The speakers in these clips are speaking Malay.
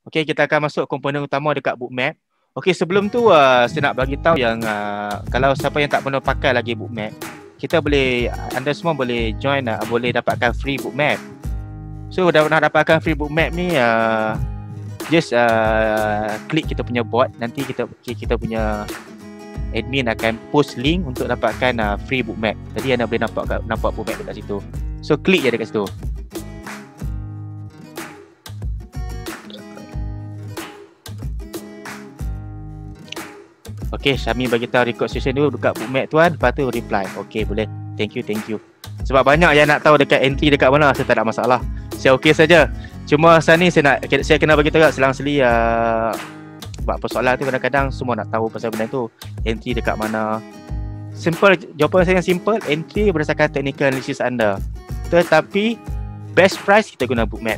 Okey, kita akan masuk komponen utama dekat Bookmap. Okey, sebelum tu saya nak bagi tahu yang kalau siapa yang tak pernah pakai lagi Bookmap, anda semua boleh join, boleh dapatkan free Bookmap. So nak dapatkan free Bookmap ni just klik kita punya bot, nanti kita punya admin akan post link untuk dapatkan free Bookmap. Jadi anda boleh nampak Bookmap dekat situ. So klik je dekat situ. Okay, Syami bagi tahu record session dulu dekat Bookmap tuan, lepas tu reply. Okay, boleh. Thank you. Sebab banyak yang nak tahu dekat entry dekat mana, saya tak ada masalah. Saya okey saja. Cuma saat ni saya kena bagi tahu selang-seli buat persoalan tu kadang-kadang semua nak tahu pasal benda tu. Entry dekat mana. Simple, jawapan saya yang simple, entry berdasarkan technical analysis anda. Tetapi best price kita guna Bookmap.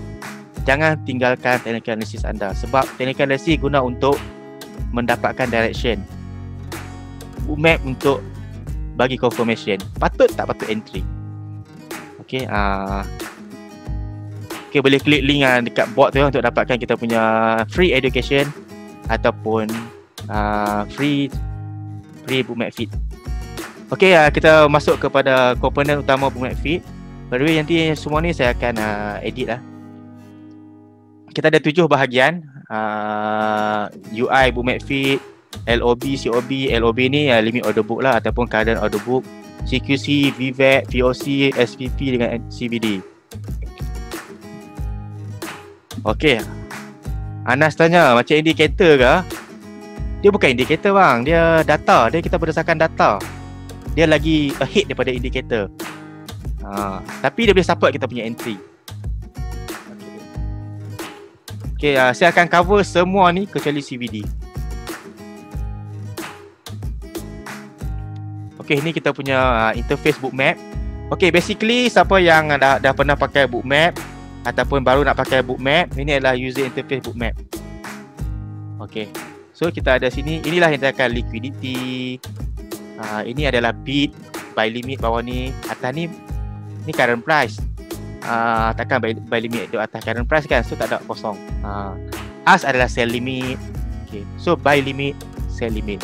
Jangan tinggalkan technical analysis anda, sebab technical analysis guna untuk mendapatkan direction. Bookmap untuk bagi confirmation. Patut tak patut entry. Okay, okay, boleh klik link dekat bot tu untuk dapatkan kita punya free education ataupun free Bookmap feed. Okay, kita masuk kepada komponen utama Bookmap feed. By the way, nanti semua ni saya akan edit lah. Kita ada 7 bahagian. UI Bookmap feed, LOB, COB. LOB ni limit order book lah ataupun current order book. CQC, VVAT, VOC, SPP dengan CVD. Okey. Anas tanya macam indikator ke? Dia bukan indikator bang, dia data. Dia kita berdasarkan data. Dia lagi ahead daripada indikator. Tapi dia boleh support kita punya entry. Okay, saya akan cover semua ni kecuali CVD. Okay, ni kita punya interface Bookmap. Okay, basically siapa yang dah pernah pakai Bookmap ataupun baru nak pakai Bookmap, ini adalah user interface Bookmap. Okay, so kita ada sini, inilah yang kita akan liquidity. Ini adalah bid, buy limit bawah ni. Atas ni current price. Takkan buy limit itu atas current price kan, so tak ada kosong. As adalah sell limit. Okay, so buy limit, sell limit.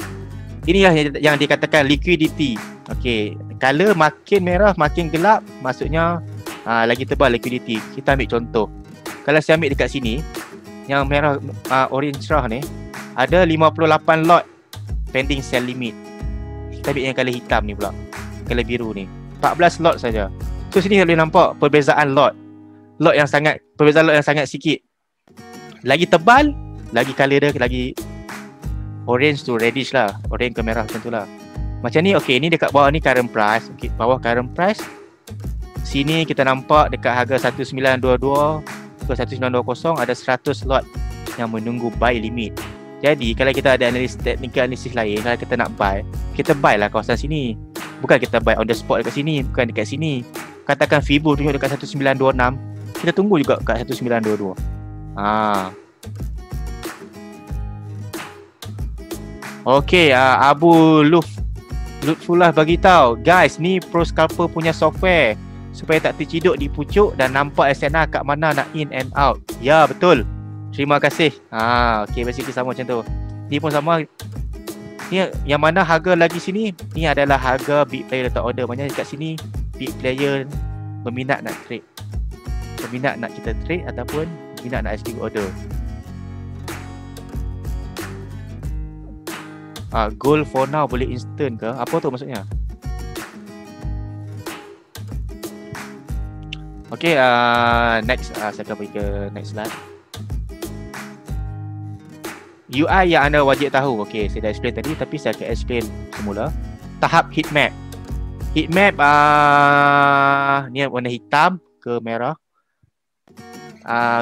Inilah yang dikatakan liquidity. Okay, color makin merah makin gelap, maksudnya lagi tebal liquidity. Kita ambil contoh. Kalau saya ambil dekat sini, yang merah orange cerah ni, ada 58 lot pending sell limit. Kita ambil yang color hitam ni pula, color biru ni, 14 lot saja. So sini boleh nampak perbezaan perbezaan lot yang sangat sikit. Lagi tebal, lagi color dia lagi orange to reddish lah, orange ke merah macam tu lah. Macam ni, okay, ni dekat bawah ni current price. Okay, bawah current price, sini kita nampak dekat harga 1922 ke 1920 ada 100 lot yang menunggu buy limit. Jadi kalau kita ada technical analysis lain, kalau kita nak buy, kita buy lah kawasan sini. Bukan kita buy on the spot dekat sini, bukan dekat sini. Katakan Fibo tunjuk dekat 1926, kita tunggu juga kat 1922. Okey, Abu Lutfullah bagi tahu, guys, ni Pro Scalper punya software supaya tak terciduk di pucuk dan nampak SNR kat mana nak in and out. Ya, betul. Terima kasih. Okey, basically sama macam tu. Ni pun sama. Ni yang mana harga lagi sini, ni adalah harga big player letak order. Maknanya dekat sini big player berminat nak trade. Berminat nak kita trade ataupun berminat nak execute order. Goal for now boleh instant ke? Apa tu maksudnya? Okay, next, saya akan pergi ke next slide. UI yang anda wajib tahu. Okay, saya dah explain tadi, tapi saya akan explain semula. Tahap heatmap. Heatmap ni warna hitam ke merah.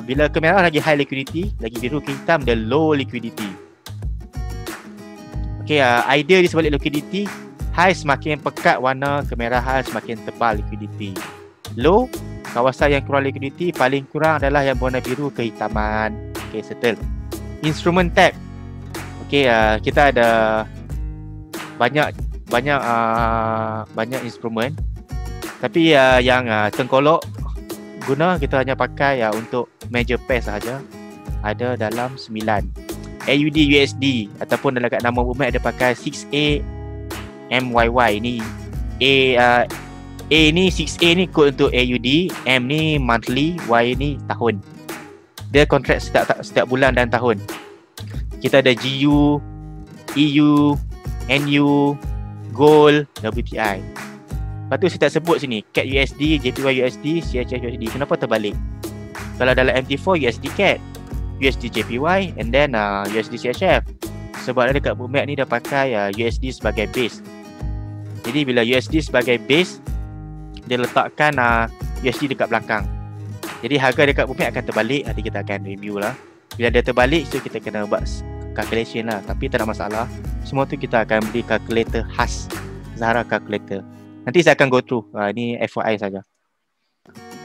Bila ke merah lagi high liquidity, lagi biru ke hitam dia low liquidity. Okay, idea di sebalik liquidity, high semakin pekat warna kemerahan, semakin tebal liquidity. Low, kawasan yang kurang liquidity, paling kurang adalah yang warna biru kehitaman. Okay, settle. Instrument tab. Okay, kita ada banyak instrumen. Tapi yang tengkolok guna, kita hanya pakai untuk major pair sahaja. ada dalam 9. AUD USD ataupun dalam kat nama bookmap ada pakai 6A MYY ni. A ni 6A ni kod untuk AUD, M ni monthly, Y ni tahun. Dia kontrak setiap bulan dan tahun. Kita ada GU, EU, NU, Gold, WTI. Lepas tu saya tak sebut sini CAD USD, JPY USD, CHF USD. Kenapa terbalik? Kalau dalam MT4 USD CAD, USD JPY and then USD CHF. Sebab dekat bookmap ni dia pakai USD sebagai base. Jadi bila USD sebagai base, dia letakkan USD dekat belakang. Jadi harga dekat bookmap akan terbalik. Nanti kita akan review lah. Bila dia terbalik, so kita kena buat calculation lah. Tapi tak ada masalah. Semua tu kita akan beli calculator khas, Zahra calculator. Nanti saya akan go through. Ini FYI saja.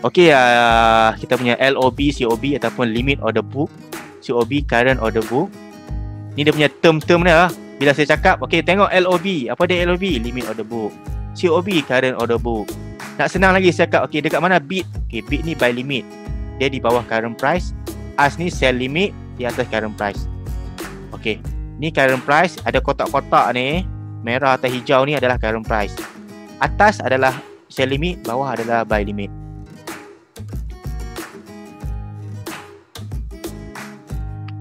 Okey, kita punya LOB, COB ataupun limit order book. COB, current order book. Ni dia punya term-term dia. Bila saya cakap, okey, tengok LOB. Apa dia LOB? Limit order book. COB, current order book. Nak senang lagi saya cakap, okey, dekat mana bid? Okey, bid ni buy limit. Dia di bawah current price. Ask ni sell limit, di atas current price. Okey, ni current price. Ada kotak-kotak ni, merah atau hijau ni adalah current price. Atas adalah sell limit, bawah adalah buy limit.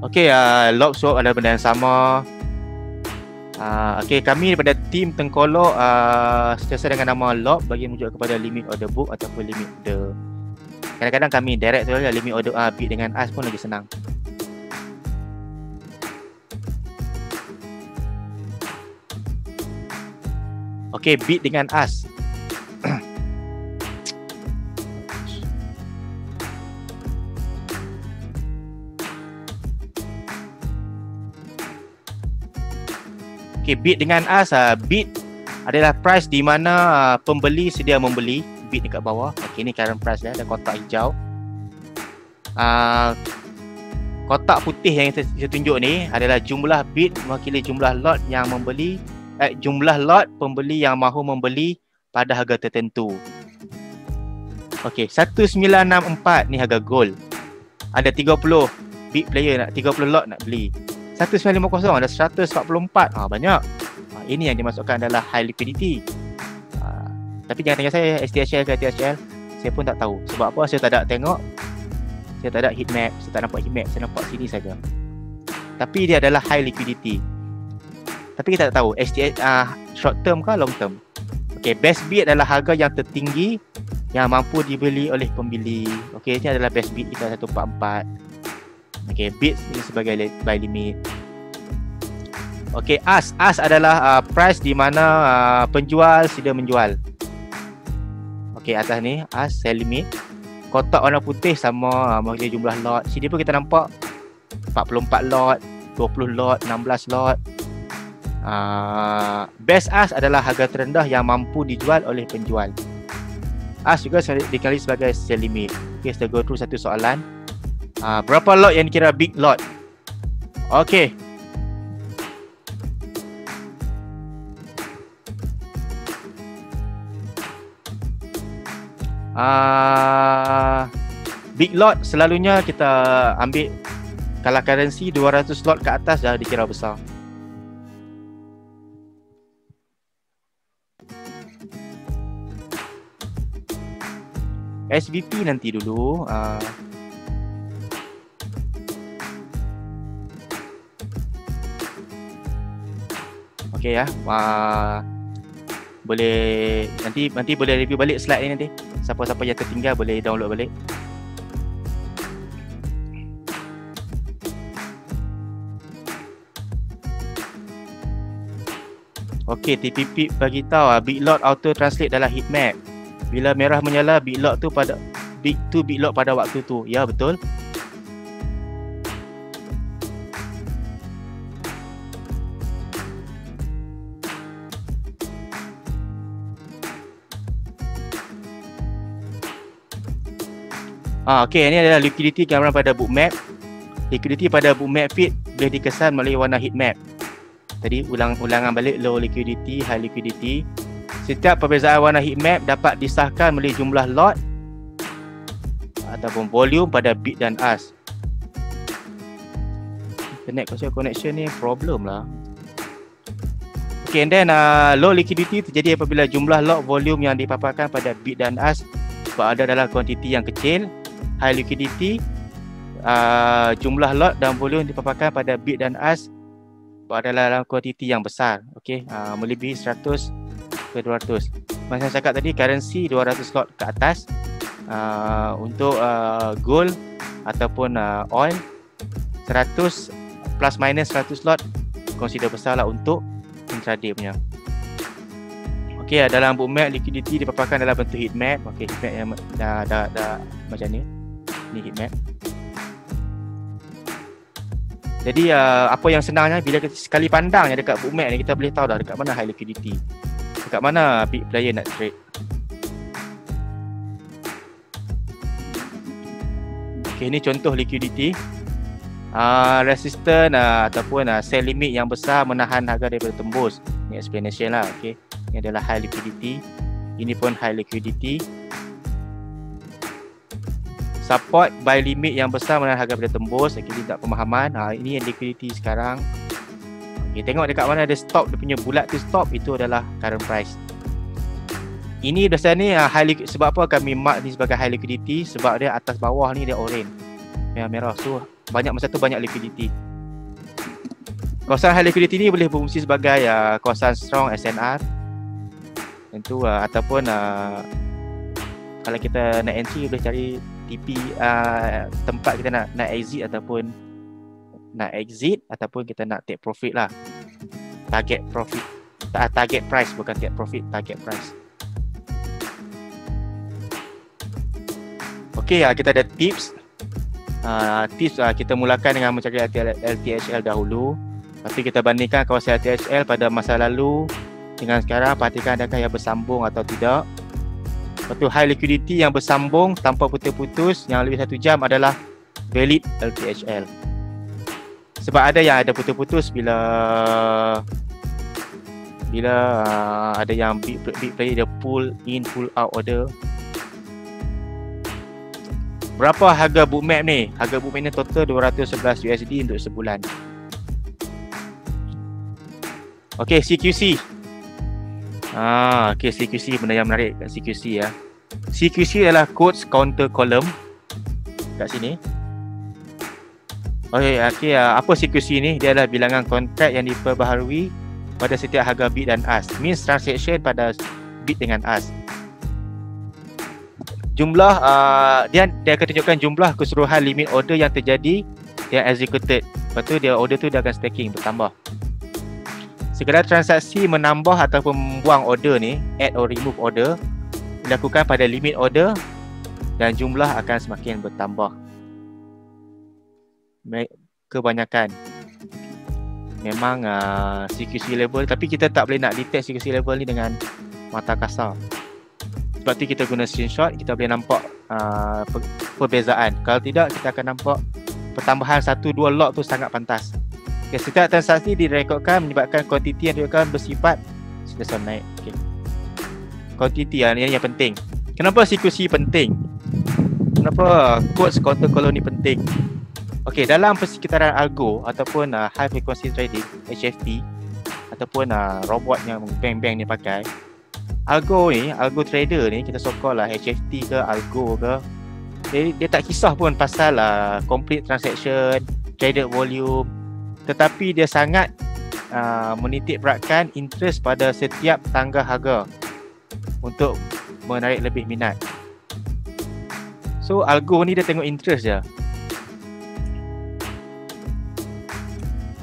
Okey, lob swap adalah benda yang sama. Okey, kami daripada tim Tengkolok sentiasa dengan nama lob bagi merujuk kepada limit order book ataupun limit order. Kadang-kadang kami direct tu lah, limit order bid dengan ask pun lagi senang. Okey, bid dengan ask. Okay, bid dengan ask. Bid adalah price di mana pembeli sedia membeli. Bid dekat bawah. Okay, ni current price dia. Ada kotak hijau. Kotak putih yang saya tunjuk ni adalah jumlah bid mewakili jumlah lot yang membeli. Jumlah lot pembeli yang mahu membeli pada harga tertentu. Okay, 1964 ni harga gold. Ada 30 bid player nak 30 lot nak beli. 1950 ada 144. Banyak. Ini yang dimasukkan adalah high liquidity. Tapi jangan tanya saya STHL ke THL. Saya pun tak tahu. Sebab apa? Saya tak ada tengok. Saya tak ada heat map. Saya tak nampak heat map. Saya nampak sini saja. Tapi dia adalah high liquidity. Tapi kita tak tahu short term ke long term. Okay, best bid adalah harga yang tertinggi yang mampu dibeli oleh pembeli. Okay, ini adalah best bid kita 144. Okay, bid ini sebagai buy limit. Okay, ask adalah price di mana penjual sedia menjual. Okay, atas ni ask sell limit. Kotak warna putih sama mewakili jumlah lot. Sini pun kita nampak 44 lot, 20 lot, 16 lot. Best ask adalah harga terendah yang mampu dijual oleh penjual. Ask juga dikenali sebagai sell limit. Okay, kita go through satu soalan. Berapa lot yang dikira big lot? Okay. Big lot selalunya kita ambil kalau currency 200 lot ke atas dah dikira besar. SVP nanti dulu. Okay ya. Boleh nanti boleh review balik slide ni nanti. Siapa-siapa yang tertinggal boleh download balik. Okey, TPP bagi tahu big lot auto translate dalam heat map. Bila merah menyala big lot tu pada big lot pada waktu tu. Ya, betul. Okey, ini adalah liquidity gambaran pada bookmap. Liquidity pada bookmap feed boleh dikesan melalui warna heat map. Tadi ulangan balik low liquidity, high liquidity. Setiap perbezaan warna heat map dapat disahkan melalui jumlah lot ataupun volume pada bid dan ask. internet connection ni problem lah. Okay, and then low liquidity terjadi apabila jumlah lot volume yang dipaparkan pada bid dan ask berada dalam kuantiti yang kecil. High liquidity, jumlah lot dan volume dipaparkan pada bid dan ask berada dalam kuantiti yang besar. Okay, melebihi 100 ke 200. Macam saya cakap tadi, currency 200 lot ke atas. Untuk gold ataupun oil 100 plus minus 100 lot consider besar lah untuk intraday punya. Okey, dalam bookmap liquidity dipaparkan dalam bentuk heat map. Okey, heat map yang dah macam ni. Ni heat map. Jadi apa yang senangnya bila kita sekali pandangnya dekat bookmap ni, kita boleh tahu dah dekat mana high liquidity, dekat mana big player nak trade. Okey, ni contoh liquidity. Resistance ataupun sell limit yang besar menahan harga daripada tembus. Ni explanation lah. Okey, ini adalah high liquidity. Ini pun high liquidity. Support buy limit yang besar menahan harga daripada tembus. Okey, ini tak pemahaman. Ini yang liquidity sekarang. Okey, tengok dekat mana ada stop, dia punya bulat tu stop, itu adalah current price. Ini dasar ni sebab apa kami mark ni sebagai high liquidity? Sebab dia atas bawah ni dia orange, merah. So masa tu banyak liquidity. Kawasan high liquidity ni boleh berfungsi sebagai kawasan strong SNR tentu, ataupun kalau kita nak entry boleh cari TP, tempat kita nak exit ataupun kita nak take profit lah. Target profit, target price, bukan take profit, target price. Okey, kita ada tips. Kita mulakan dengan mencari LTHL dahulu. Lepas tu kita bandingkan kawasan LTHL pada masa lalu dengan sekarang, perhatikan adakah yang bersambung atau tidak. Lepas tu high liquidity yang bersambung tanpa putus-putus yang lebih 1 jam adalah valid LTHL. Sebab ada yang ada putus-putus bila ada yang big player dia pull in pull out order. Berapa harga bookmap ni? Harga bookmap ni total 211 USD untuk sebulan. Okey, CQC. Okey, CQC benda yang menarik kat CQC ya. CQC adalah quotes counter column kat sini. Okey, apa CQC ni? Dia adalah bilangan kontrak yang diperbaharui pada setiap harga bid dan ask. Means transaction pada bid dengan ask. Jumlah dia akan tunjukkan jumlah keseluruhan limit order yang terjadi yang executed. Lepas tu dia order tu dia akan stacking bertambah. Segala transaksi menambah ataupun membuang order ni, add or remove order, dilakukan pada limit order dan jumlah akan semakin bertambah. Kebanyakan memang CQC level, tapi kita tak boleh nak detect CQC level ni dengan mata kasar. Sebab tu kita guna screenshot, kita boleh nampak perbezaan. Kalau tidak, kita akan nampak pertambahan 1-2 lot tu sangat pantas. Okay, setiap transaksi direkodkan menyebabkan kuantiti yang direkodkan bersifat sentiasa naik. Okay. Kuantiti yang penting. Kenapa CQC penting? Kenapa quotes counter column ni penting? Okay, dalam persekitaran algo ataupun high frequency trading, HFT, ataupun robot yang bank-bank ni pakai, algo trader ni, kita so-called lah HFT ke algo ke, dia tak kisah pun pasal complete transaction, traded volume, tetapi dia sangat menitik beratkan interest pada setiap tangga harga untuk menarik lebih minat. So algo ni dia tengok interest je.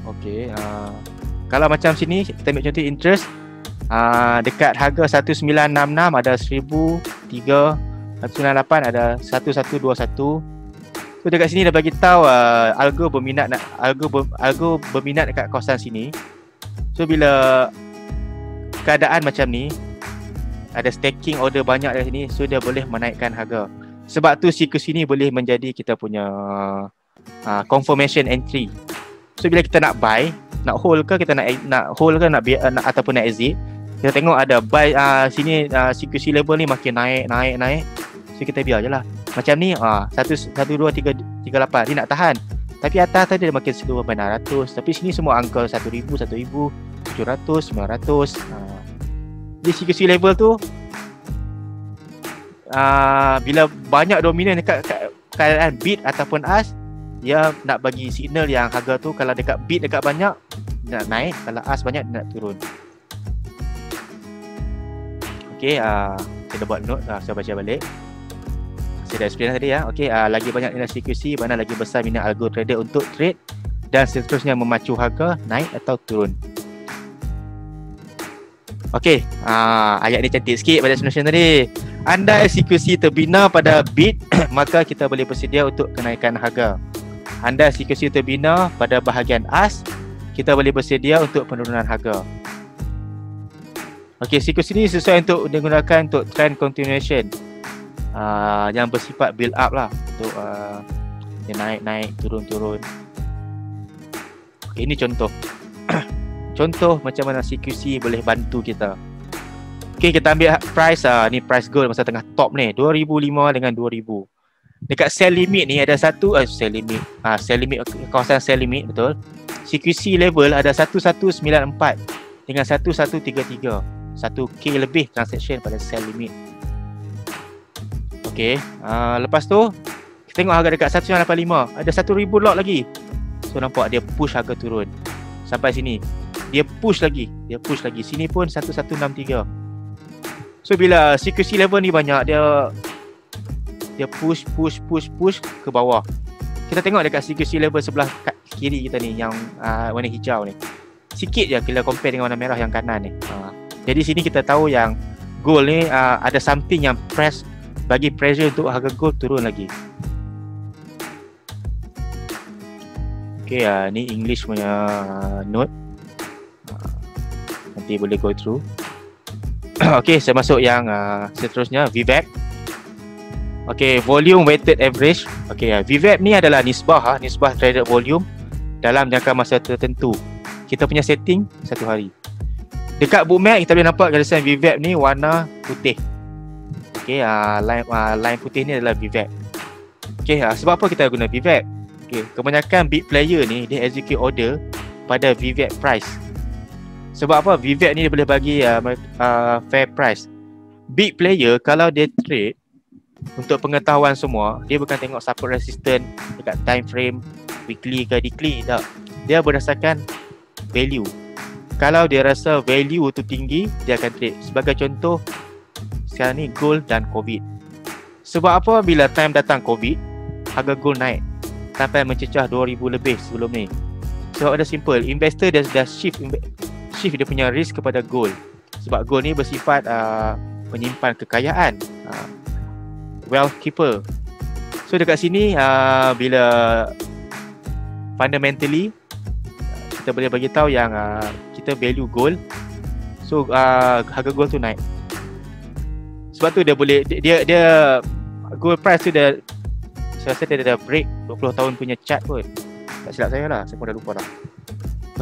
Okey, kalau macam sini kita ambil contoh interest, dekat harga 1966 ada 1003, 198 ada 1121. So dekat sini dah bagi tahu algo berminat dekat kawasan sini. So bila keadaan macam ni, ada stacking order banyak dari sini, so dia boleh menaikkan harga. Sebab tu CQC ni boleh menjadi kita punya confirmation entry. So bila kita nak buy, nak hold ke, kita nak hold ke nak ataupun nak exit, kita tengok ada buy sini CQC level ni makin naik. So kita biar je lah. Macam ni 1, 2, 3, 8 dia nak tahan. Tapi atas tadi dia makin slow sampai 600. Tapi sini semua angka 1000, 1000, 700, 900. Di CQC level tu bila banyak dominan dekat keadaan bid ataupun as, dia nak bagi signal yang harga tu kalau dekat bid dekat banyak dia nak naik, kalau as banyak dia nak turun. Okay, saya dah buat note, saya baca balik. Saya dah explain tadi ya. Okay, lagi banyak nilai CQC, mana lagi besar minat algo trader untuk trade dan seterusnya memacu harga naik atau turun. Okay, ayat ni cantik sikit pada explanation tadi. Andai CQC terbina pada bid, maka kita boleh bersedia untuk kenaikan harga. Andai CQC terbina pada bahagian as, kita boleh bersedia untuk penurunan harga. Okay, CQC ni sesuai untuk digunakan untuk trend continuation, yang bersifat build up lah, untuk dia naik, turun. Okay, ini contoh. Contoh macam mana CQC boleh bantu kita. Okay, kita ambil price, ni price gold masa tengah top ni, 2005 dengan 2000. Dekat sell limit ni ada satu sell limit, kawasan sell limit, betul. CQC level ada 1194 dengan 1133. 1k lebih transaction pada sell limit. Okay, lepas tu kita tengok harga dekat 1985, ada 1000 lot lagi. So nampak dia push harga turun sampai sini. Dia push lagi. Sini pun 1163. So bila CQC level ni banyak, dia push ke bawah. Kita tengok dekat CQC level sebelah kiri kita ni, yang warna hijau ni. Sikit je kita compare dengan warna merah yang kanan ni. Jadi sini kita tahu yang gold ni ada something yang bagi pressure untuk harga gold turun lagi. Okay, ni English punya note. Nanti boleh go through. Okay, saya masuk yang seterusnya, VWAP. Okay, volume weighted average. Okay, VWAP ni adalah nisbah traded volume dalam jangka masa tertentu. Kita punya setting 1 hari. Dekat bookmap kita boleh nampak garisan VWAP ni warna putih. Okay, line putih ni adalah VWAP. Okay, sebab apa kita guna VWAP? Okay, kebanyakan big player ni dia execute order pada VWAP price. Sebab apa? VWAP ni dia boleh bagi fair price. Big player kalau dia trade, untuk pengetahuan semua, dia bukan tengok support resistance dekat time frame weekly ke weekly, tak. Dia berdasarkan value. Kalau dia rasa value tu tinggi, dia akan trade. Sebagai contoh, sekarang ni gold dan COVID. Sebab apa? Bila time datang COVID, harga gold naik sampai mencecah 2000 lebih sebelum ni. Sebab ada simple, investor dia dah shift dia punya risk kepada gold. Sebab gold ni bersifat penyimpan kekayaan, wealth keeper. So dekat sini bila fundamentally kita boleh bagi tahu yang kita value gold, so harga gold tu naik. Sebab tu dia boleh dia gold price tu dia, saya rasa dia dah break 20 tahun punya chart pun. Tak silap saya lah, saya pun dah lupa dah.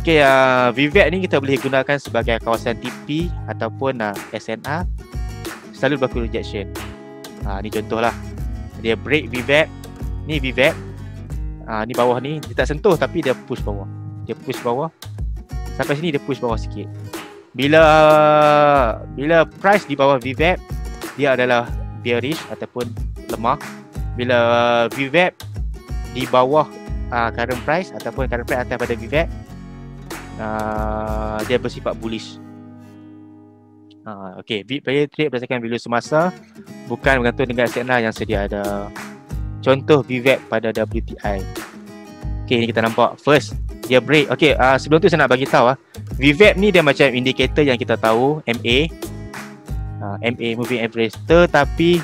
Okay, VWAP ni kita boleh gunakan sebagai kawasan TP ataupun SNR. Selalu berlaku rejection. Ni contoh lah. Dia break VWAP. Ni VWAP. Ni bawah ni dia tak sentuh tapi dia push bawah. Dia push bawah. Sampai sini dia push bawah sikit. Bila price di bawah VWAP, dia adalah bearish ataupun lemah. Bila VWAP di bawah current price ataupun current price atas pada VWAP, dia bersifat bullish. Okay, big player trade berdasarkan value semasa, bukan bergantung dengan SNR yang sedia ada. Contoh VWAP pada WTI. Okay, ni kita nampak first dia break. Okay, sebelum tu saya nak bagi tahu VWAP ni dia macam indikator yang kita tahu, MA, moving average, tetapi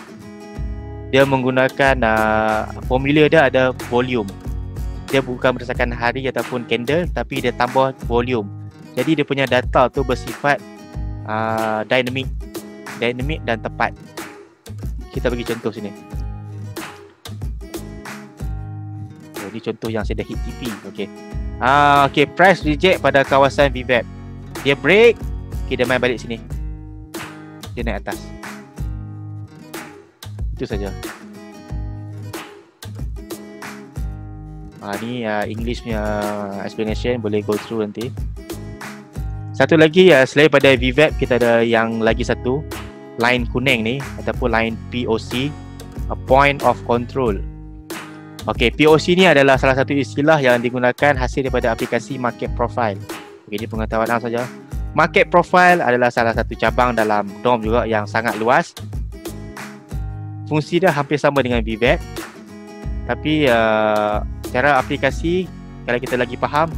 dia menggunakan formula dia ada volume. Dia bukan berdasarkan hari ataupun candle, tapi dia tambah volume. Jadi dia punya data tu bersifat dynamic dan tepat. Kita bagi contoh sini. Ini contoh yang saya dah hit TP. Okay. Okay, price reject pada kawasan VWAP. Dia break, okay, dia main balik sini. Dia naik atas. Itu saja. Ni English punya explanation, boleh go through nanti. Satu lagi selain pada VVAP, kita ada yang lagi satu, line kuning ni ataupun line POC, a point of control. Okey, POC ni adalah salah satu istilah yang digunakan hasil daripada aplikasi market profile. Okey, ini pengetahuan awam saja. Market profile adalah salah satu cabang dalam DOM juga yang sangat luas. Fungsi dia hampir sama dengan VVAP, tapi cara aplikasi kalau kita lagi faham,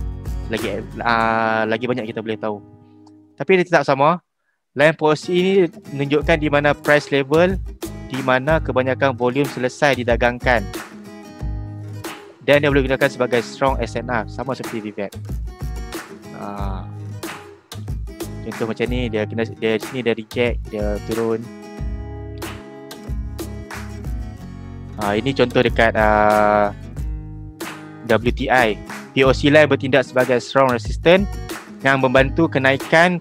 lagi banyak kita boleh tahu. Tapi dia tetap sama. Line POC ini menunjukkan di mana price level, di mana kebanyakan volume selesai didagangkan. Dan dia boleh digunakan sebagai strong SNR, sama seperti VVAP. Contoh macam ni, dia sini dia reject, dia turun. Ini contoh dekat WTI. POC line bertindak sebagai strong resistance yang membantu kenaikan.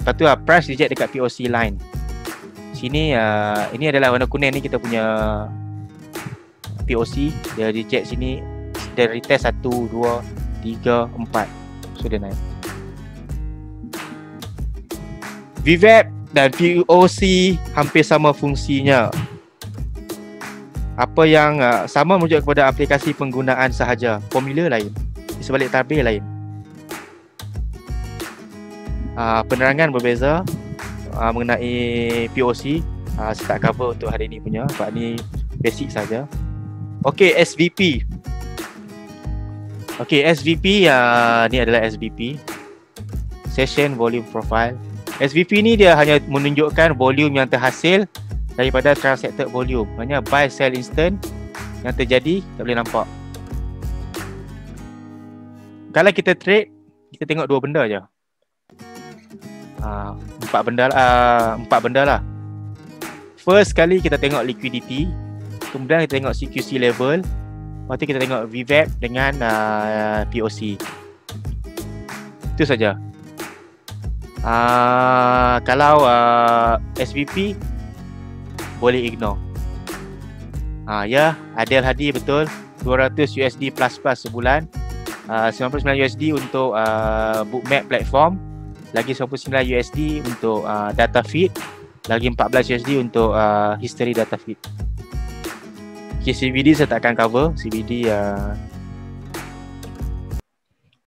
Lepas tu price reject dekat POC line. Sini ini adalah warna kuning ni, kita punya POC. Dia reject sini, dia retest 1, 2, 3, 4. So dia naik. VVAP dan POC hampir sama fungsinya. Apa yang sama merujuk kepada aplikasi penggunaan sahaja. Formula lain, sebalik tabir lain. Penerangan berbeza mengenai POC. Saya tak cover untuk hari ni punya, sebab ni basic saja. Okey, SVP. Okey, SVP ni adalah SVP, Session Volume Profile. SVP ni dia hanya menunjukkan volume yang terhasil daripada transacted volume. Maksudnya buy sell instant yang terjadi tak boleh nampak. Kalau kita trade, kita tengok dua benda je. Empat benda lah. First kali kita tengok liquidity, kemudian kita tengok CQC level, lepas tu kita tengok VVAP dengan POC. Itu saja. Kalau SVP boleh ignore. Ya, Adel Hadi betul, 200 USD plus sebulan, 99 USD untuk bookmap platform, lagi 99 USD untuk data feed, lagi 14 USD untuk history data feed. Okay, CBD saya tak akan cover. CBD